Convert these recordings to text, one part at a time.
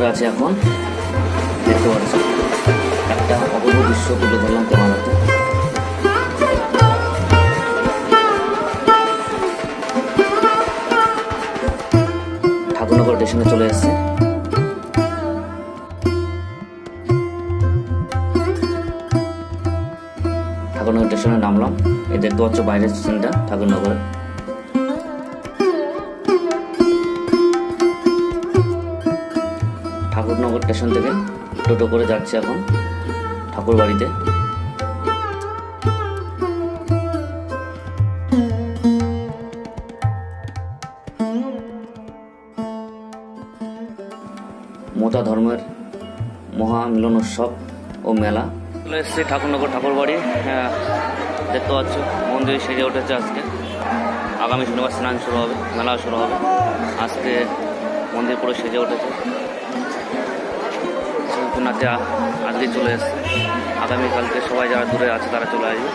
ভিতরে আছে এখন, দেখতে পাচ্ছি একটা অপূর্ব দৃশ্য তুলে ধরলাম ক্যামেরাতে। ঠাকুরনগর স্টেশনে চলে এসেছে। ঠাকুরনগর স্টেশনে নামলাম। এই দেখতে পাচ্ছ বাইরের স্টেশনটা ঠাকুরনগর। ঠাকুরনগর স্টেশন থেকে টোটো করে যাচ্ছি এখন ঠাকুর বাড়িতে। মোতা ধর্মের মহামিলন উৎসব ও মেলা চলে এসেছে ঠাকুরনগর ঠাকুর বাড়ি। দেখতে পাচ্ছ মন্দির সেজে উঠেছে আজকে। আগামী শনিবার স্নান শুরু হবে, মেলা শুরু হবে। আজকে মন্দির পুরো সেজে উঠেছে। পুনাতে আজকে চলে এসছে। আগামীকালকে সবাই যারা দূরে আছে তারা চলে আসবে,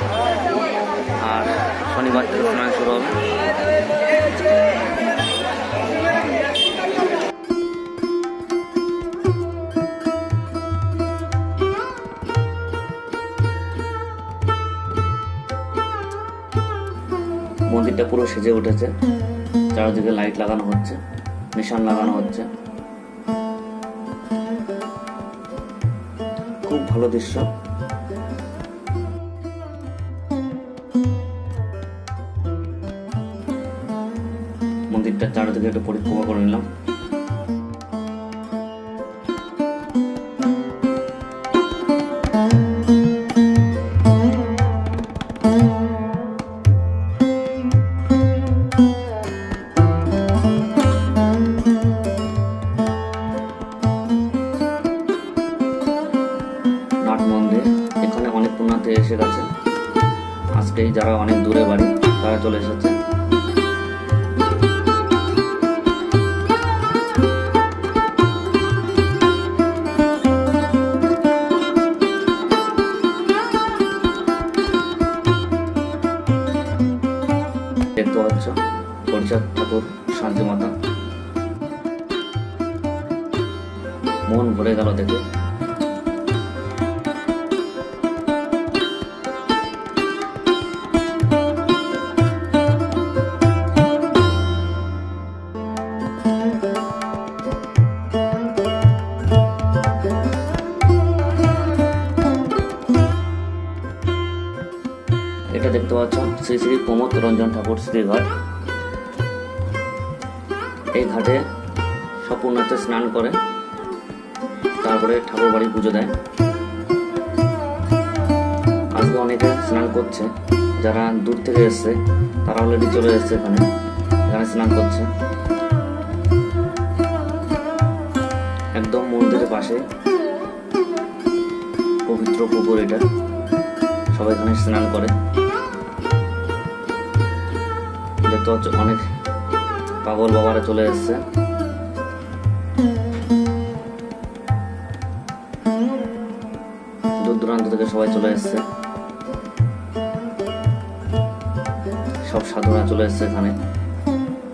আর শনিবার থেকে স্নান শুরু হবে। মন্দিরটা পুরো সেজে উঠেছে, চারদিকে লাইট লাগানো হচ্ছে, নিশান লাগানো হচ্ছে। খুব ভালো দৃশ্য। মন্দিরটা চারদিকে একটু পরিক্রমা করে নিলাম। মন্দির এখানে অনেক পুণ্যার্থী এসে গেছে। আজকেই যারা অনেক দূরে বাড়ি তারা চলে এসেছে। দেখতে পাচ্ছ পরিচাদ ঠাকুর, শান্তি মাতা। মন ভরে গেল দেখে। এটা দেখতে পাচ্ছ শ্রী শ্রী প্রমোদ রঞ্জন ঠাকুর শ্রীঘাট। এই ঘাটে সব পুণ্যার্থী স্নান করে, তারপরে ঠাকুর বাড়ি পুজো দেয়। আজকে অনেকে স্নান করছে, যারা দূর থেকে এসছে তারা অলরেডি চলে এসছে এখানে স্নান করছে। একদম মন্দিরের পাশে পবিত্র পুকুর এটা, সবাই এখানে স্নান করে। দেখতে পাচ্ছ অনেক পাগল বাবারা চলে এসছে। দূর দূরান্ত থেকে সবাই চলে এসছে, সব সাধুরা চলে এসছে এখানে।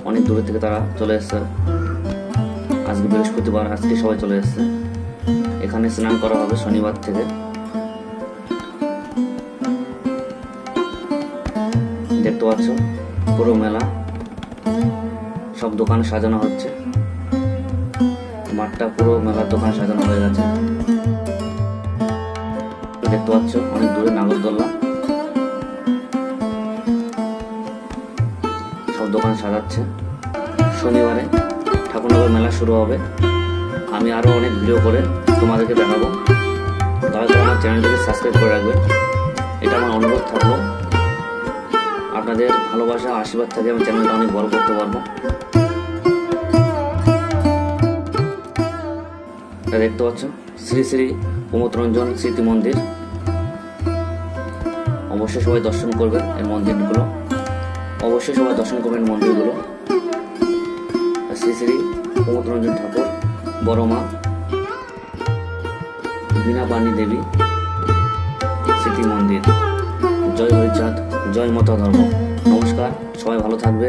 অনেক দূরে থেকে তারা চলে এসছে। আজকে বৃহস্পতিবার, আজকে সবাই চলে এসছে। এখানে স্নান করা হবে শনিবার থেকে। দেখতে পাচ্ছ পুরো মেলা, সব দোকান সাজানো হচ্ছে। মাঠটা পুরো মেলার দোকান সাজানো হয়ে গেছে। দেখতে পাচ্ছ অনেক দূরে নাগরদোল্লা, সব দোকান সাজাচ্ছে। শনিবারে ঠাকুরনগর মেলা শুরু হবে। আমি আরো অনেক ভিডিও করে তোমাদেরকে দেখাবো। দয়া করে আমার চ্যানেলটিকে সাবস্ক্রাইব করে রাখবেন, এটা আমার অনুরোধ থাকলো। আপনাদের ভালোবাসা আশীর্বাদ থেকে আমি চ্যানেলটা অনেক বড় করতে পারবো। দেখতে পাচ্ছ শ্রী শ্রী প্রমোদ রঞ্জন স্মৃতি মন্দির। অবশ্যই সবাই দর্শন করবেন এই মন্দিরগুলো, অবশ্যই সবাই দর্শন করবেন মন্দিরগুলো। শ্রী শ্রী প্রমোদ রঞ্জন ঠাকুর, বড় মা বীণা বাণী দেবী স্মৃতি মন্দির। জয় হরিচাঁদ, জয় মাতা ধর্ম। নমস্কার, সবাই ভালো থাকবে।